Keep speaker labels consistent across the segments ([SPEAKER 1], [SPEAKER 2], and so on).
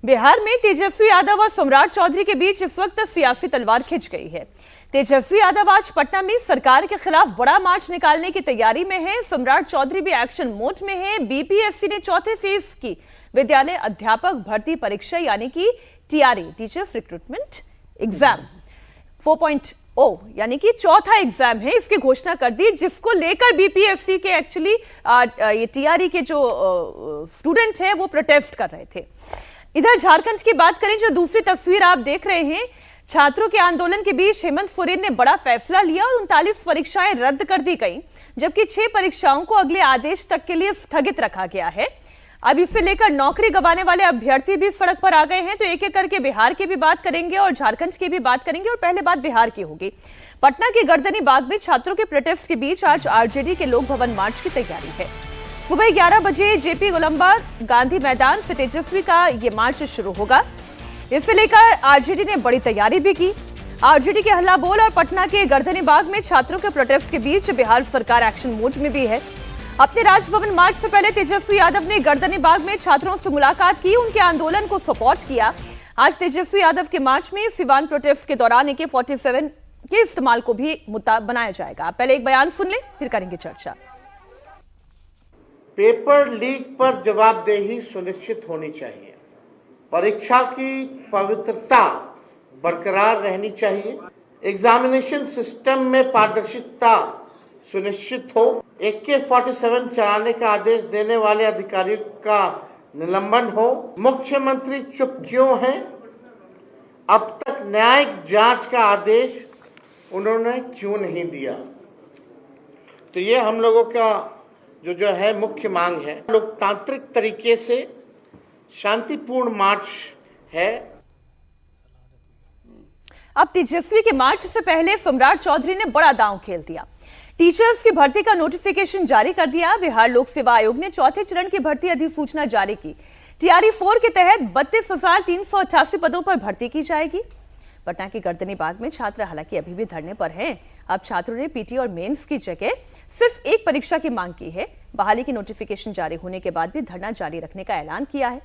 [SPEAKER 1] बिहार में तेजस्वी यादव और सम्राट चौधरी के बीच इस वक्त सियासी तलवार खिंच गई है। तेजस्वी यादव आज पटना में सरकार के खिलाफ बड़ा मार्च निकालने की तैयारी में है। सम्राट चौधरी भी एक्शन मोड में है। बीपीएससी ने चौथे फेज की विद्यालय अध्यापक भर्ती परीक्षा यानी कि टीआरई टीचर्स रिक्रूटमेंट एग्जाम 4.0 यानी कि चौथा एग्जाम है, इसकी घोषणा कर दी, जिसको लेकर बीपीएससी के एक्चुअली ये टीआरई के जो स्टूडेंट हैं वो प्रोटेस्ट कर रहे थे। इधर झारखंड की बात करें, जो दूसरी तस्वीर आप देख रहे हैं, छात्रों के आंदोलन के बीच हेमंत सोरेन ने बड़ा फैसला लिया और 39 परीक्षाएं रद्द कर दी गई, जबकि 6 परीक्षाओं को अगले आदेश तक के लिए स्थगित रखा गया है। अब इसे लेकर नौकरी गंवाने वाले अभ्यर्थी भी सड़क पर आ गए हैं। तो एक एक करके बिहार की भी बात करेंगे और झारखंड की भी बात करेंगे, और पहले बात बिहार की होगी। पटना के गर्दनी बाग में छात्रों के प्रोटेस्ट के बीच आज आरजेडी के लोक भवन मार्च की तैयारी है। सुबह 11 बजे जेपी गोलंबर गांधी मैदान से तेजस्वी का ये मार्च शुरू होगा। इसे लेकर आरजेडी ने बड़ी तैयारी भी की। आरजेडी के हल्ला बोल और पटना के गर्दनी बाग में छात्रों के प्रोटेस्ट के बीच बिहार सरकार एक्शन मोड में भी है। अपने राजभवन मार्च से पहले तेजस्वी यादव ने गर्दनी बाग में छात्रों से मुलाकात की, उनके आंदोलन को सपोर्ट किया। आज तेजस्वी यादव के मार्च में सिवान प्रोटेस्ट के दौरान AK-47 के इस्तेमाल को भी मुद्दा बनाया जाएगा। पहले एक बयान सुन लें, फिर करेंगे चर्चा।
[SPEAKER 2] पेपर लीक पर जवाबदेही सुनिश्चित होनी चाहिए। परीक्षा की पवित्रता बरकरार रहनी चाहिए। एग्जामिनेशन सिस्टम में पारदर्शिता सुनिश्चित हो। AK-47 चलाने का आदेश देने वाले अधिकारियों का निलंबन हो। मुख्यमंत्री चुप क्यों हैं? अब तक न्यायिक जांच का आदेश उन्होंने क्यों नहीं दिया? तो ये हम लोगों का जो है मुख्य मांग है। लोकतांत्रिक तरीके से शांतिपूर्ण मार्च है।
[SPEAKER 1] अब तेजस्वी के मार्च से पहले सम्राट चौधरी ने बड़ा दांव खेल दिया। टीचर्स की भर्ती का नोटिफिकेशन जारी कर दिया। बिहार लोक सेवा आयोग ने चौथे चरण की भर्ती अधिसूचना जारी की। टीआरई 4 के तहत 32,388 पदों पर भर्ती की जाएगी। पटना के गर्दनी बाग में छात्र हालांकि अभी भी धरने पर हैं। अब छात्रों ने पीटी और मेंस की जगह सिर्फ एक परीक्षा की मांग की है। बहाली की नोटिफिकेशन जारी होने के बाद भी धरना जारी रखने का ऐलान किया है।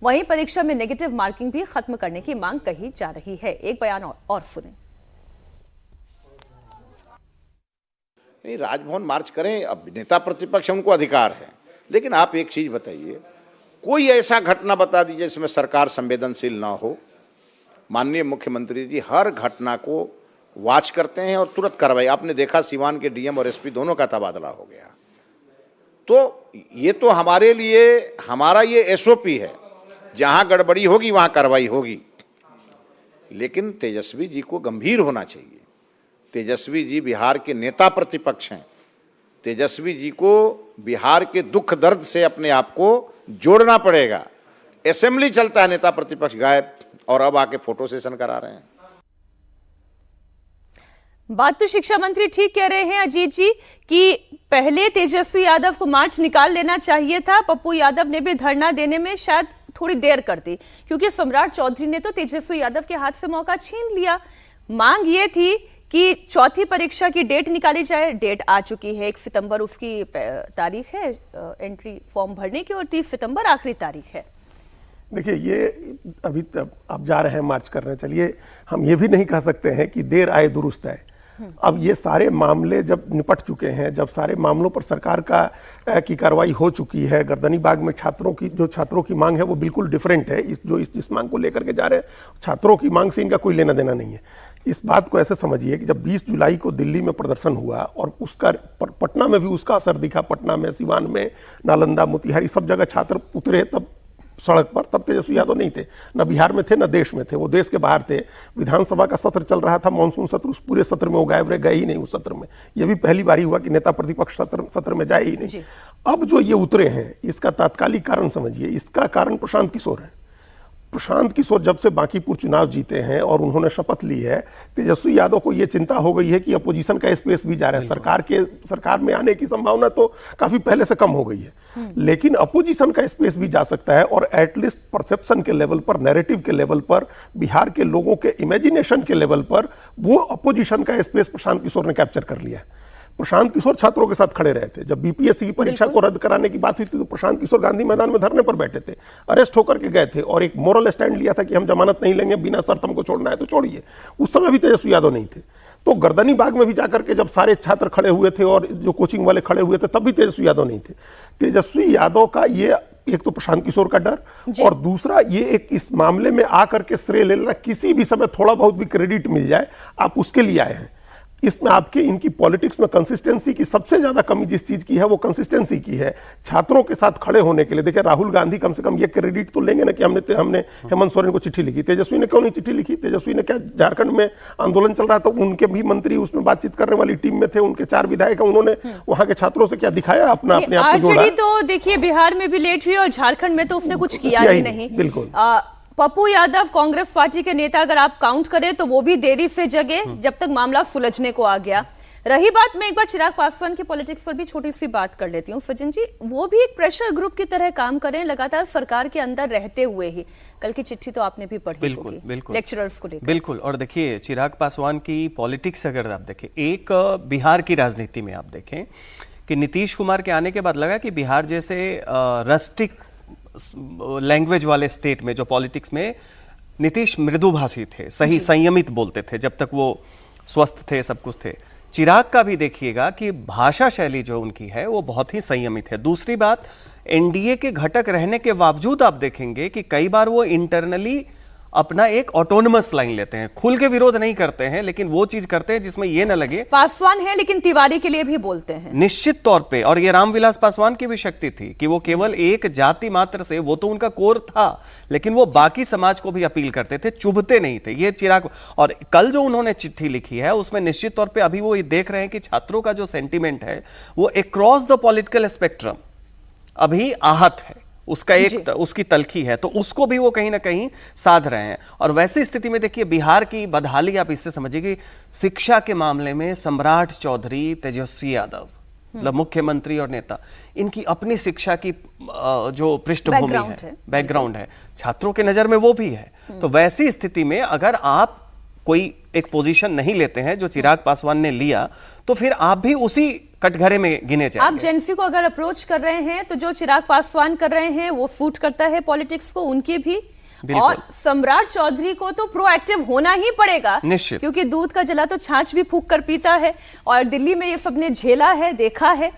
[SPEAKER 1] वहीं परीक्षा में नेगेटिव मार्किंग भी खत्म करने की मांग कही जा रही है। एक बयान और सुनें।
[SPEAKER 3] नहीं, राजभवन मार्च करें, अब नेता प्रतिपक्ष उनको अधिकार है, लेकिन आप एक चीज बताइए, कोई ऐसा घटना बता दीजिए जिसमें सरकार संवेदनशील ना हो। माननीय मुख्यमंत्री जी हर घटना को वॉच करते हैं और तुरंत कार्रवाई। आपने देखा सिवान के डीएम और एसपी दोनों का तबादला हो गया। तो ये तो हमारे लिए हमारा ये एसओपी है, जहां गड़बड़ी होगी वहां कार्रवाई होगी। लेकिन तेजस्वी जी को गंभीर होना चाहिए। तेजस्वी जी बिहार के नेता प्रतिपक्ष हैं। तेजस्वी जी को बिहार के दुख दर्द से अपने आप को जोड़ना पड़ेगा। असेंबली चलता है, नेता प्रतिपक्ष गायब, और अब आके फोटो सेशन करा रहे हैं।
[SPEAKER 1] बात तो शिक्षा मंत्री ठीक कह रहे हैं अजीत जी कि पहले तेजस्वी यादव को मार्च निकाल लेना चाहिए था। पप्पू यादव ने भी धरना देने में शायद थोड़ी देर कर दी, क्योंकि सम्राट चौधरी ने तो तेजस्वी यादव के हाथ से मौका छीन लिया। मांग ये थी कि चौथी परीक्षा की डेट निकाली जाए। डेट आ चुकी है, 1 सितंबर उसकी तारीख है एंट्री फॉर्म भरने की, और 30 सितंबर आखिरी तारीख है।
[SPEAKER 4] देखिए, ये अभी आप जा रहे हैं मार्च करने, चलिए हम ये भी नहीं कह सकते हैं कि देर आए दुरुस्त आए। अब ये सारे मामले जब निपट चुके हैं, जब सारे मामलों पर सरकार की कार्रवाई हो चुकी है, गर्दनी बाग में छात्रों की मांग है वो बिल्कुल डिफरेंट है। जिस मांग को लेकर के जा रहे हैं, छात्रों की मांग से इनका कोई लेना देना नहीं है। इस बात को ऐसे समझिए कि जब 20 जुलाई को दिल्ली में प्रदर्शन हुआ और उसका पटना में भी उसका असर दिखा, पटना में, सिवान में, नालंदा, मोतिहारी, सब जगह छात्र उतरे तब सड़क पर। तब तेजस्वी यादव नहीं थे, न बिहार में थे न देश में थे, वो देश के बाहर थे। विधानसभा का सत्र चल रहा था, मानसून सत्र, उस पूरे सत्र में वो गायब रह गए ही नहीं। उस सत्र में ये भी पहली बार हुआ कि नेता प्रतिपक्ष सत्र में जाए ही नहीं। अब जो ये उतरे हैं, इसका तात्कालिक कारण समझिए, इसका कारण प्रशांत किशोर है। प्रशांत किशोर जब से बांकीपुर चुनाव जीते हैं और उन्होंने शपथ ली है, तेजस्वी यादव को यह चिंता हो गई है कि अपोजिशन का स्पेस भी जा रहा है। सरकार में आने की संभावना तो काफी पहले से कम हो गई है, लेकिन अपोजिशन का स्पेस भी जा सकता है। और एटलीस्ट परसेप्शन के लेवल पर, नैरेटिव के लेवल पर, बिहार के लोगों के इमेजिनेशन के लेवल पर वो अपोजिशन का स्पेस प्रशांत किशोर ने कैप्चर कर लिया है। प्रशांत किशोर छात्रों के साथ खड़े रहे थे। जब बीपीएससी की परीक्षा को रद्द कराने की बात हुई थी तो प्रशांत किशोर गांधी मैदान में धरने पर बैठे थे, अरेस्ट होकर के गए थे और एक मोरल स्टैंड लिया था कि हम जमानत नहीं लेंगे, बिना शर्त हमको छोड़ना है तो छोड़िए। उस समय भी तेजस्वी यादव नहीं थे। तो गर्दनी बाग में भी जाकर के जब सारे छात्र खड़े हुए थे और जो कोचिंग वाले खड़े हुए थे तब भी तेजस्वी यादव नहीं थे। तेजस्वी यादव का ये एक तो प्रशांत किशोर का डर और दूसरा ये एक इस मामले में आकर के श्रेय ले लेना, किसी भी समय थोड़ा बहुत भी क्रेडिट मिल जाए आप उसके लिए आए हैं। इसमें आपके इनकी पॉलिटिक्स में कंसिस्टेंसी की सबसे ज्यादा कमी जिस चीज की है वो कंसिस्टेंसी की है, छात्रों के साथ खड़े होने के लिए। देखिए राहुल गांधी कम से कम ये क्रेडिट तो लेंगे ना कि हमने हेमंत सोरेन को चिट्ठी लिखी। तेजस्वी ने क्यों नहीं चिट्ठी लिखी? तेजस्वी ने क्या, झारखंड में आंदोलन चल रहा था, उनके भी मंत्री उसमें बातचीत करने वाली टीम में थे, उनके 4 विधायक, उन्होंने वहां के छात्रों से क्या दिखाया अपने आप को जोड़ा।
[SPEAKER 1] आरजेडी तो देखिए बिहार में भी लेट हुई और झारखंड में तो उसने कुछ किया ही नहीं।
[SPEAKER 4] बिल्कुल।
[SPEAKER 1] पप्पू यादव कांग्रेस पार्टी के नेता अगर आप काउंट करें तो वो भी देरी से जगे जब तक मामला सुलझने को आ गया। रही बात, मैं एक बार चिराग पासवान की पॉलिटिक्स पर भी छोटी सी बात कर लेती हूँ सचिन जी। वो भी एक प्रेशर ग्रुप की तरह काम कर रहे हैं लगातार सरकार के अंदर रहते हुए ही। कल की चिट्ठी तो आपने भी पढ़ी
[SPEAKER 5] बिल्कुल बिल्कुल
[SPEAKER 1] लेक्चरर्स को लेकर।
[SPEAKER 5] बिल्कुल। और देखिए चिराग पासवान की पॉलिटिक्स अगर आप देखें, एक बिहार की राजनीति में आप देखें कि नीतीश कुमार के आने के बाद लगा कि बिहार जैसे रस्टिक लैंग्वेज वाले स्टेट में जो पॉलिटिक्स में नीतीश मृदुभाषी थे, सही संयमित बोलते थे जब तक वो स्वस्थ थे, सब कुछ थे। चिराग का भी देखिएगा कि भाषा शैली जो उनकी है वो बहुत ही संयमित है। दूसरी बात, एनडीए के घटक रहने के बावजूद आप देखेंगे कि कई बार वो इंटरनली अपना एक ऑटोनमस लाइन लेते हैं, खुल के विरोध नहीं करते हैं, लेकिन वो चीज करते हैं जिसमें ये न लगे
[SPEAKER 1] पासवान है लेकिन तिवारी के लिए भी बोलते हैं
[SPEAKER 5] निश्चित तौर पे। और ये रामविलास पासवान की भी शक्ति थी कि वो केवल एक जाति मात्र से, वो तो उनका कोर था, लेकिन वो बाकी समाज को भी अपील करते थे, चुभते नहीं थे। ये चिराग, और कल जो उन्होंने चिट्ठी लिखी है उसमें निश्चित तौर पर अभी वो ये देख रहे हैं कि छात्रों का जो सेंटिमेंट है वो अक्रॉस द पॉलिटिकल स्पेक्ट्रम अभी आहत है, उसका एक उसकी तलखी है, तो उसको भी वो कहीं ना कहीं साध रहे हैं। और वैसी स्थिति में देखिए बिहार की बदहाली आप इससे समझिए कि शिक्षा के मामले में सम्राट चौधरी, तेजस्वी यादव मतलब मुख्यमंत्री और नेता, इनकी अपनी शिक्षा की जो पृष्ठभूमि है, बैकग्राउंड है, छात्रों के नजर में वो भी है। तो वैसी स्थिति में अगर आप कोई एक पोजीशन नहीं लेते हैं जो चिराग पासवान ने लिया, तो फिर आप भी उसी कटघरे में गिने जाएंगे।
[SPEAKER 1] आप जेएनसी को अगर अप्रोच कर रहे हैं तो जो चिराग पासवान कर रहे हैं वो सूट करता है पॉलिटिक्स को, उनकी भी। और सम्राट चौधरी को तो प्रोएक्टिव होना ही पड़ेगा
[SPEAKER 5] निश्चित,
[SPEAKER 1] क्योंकि दूध का जला तो छाछ भी फूंक कर पीता है और दिल्ली में ये सबने झेला है, देखा है।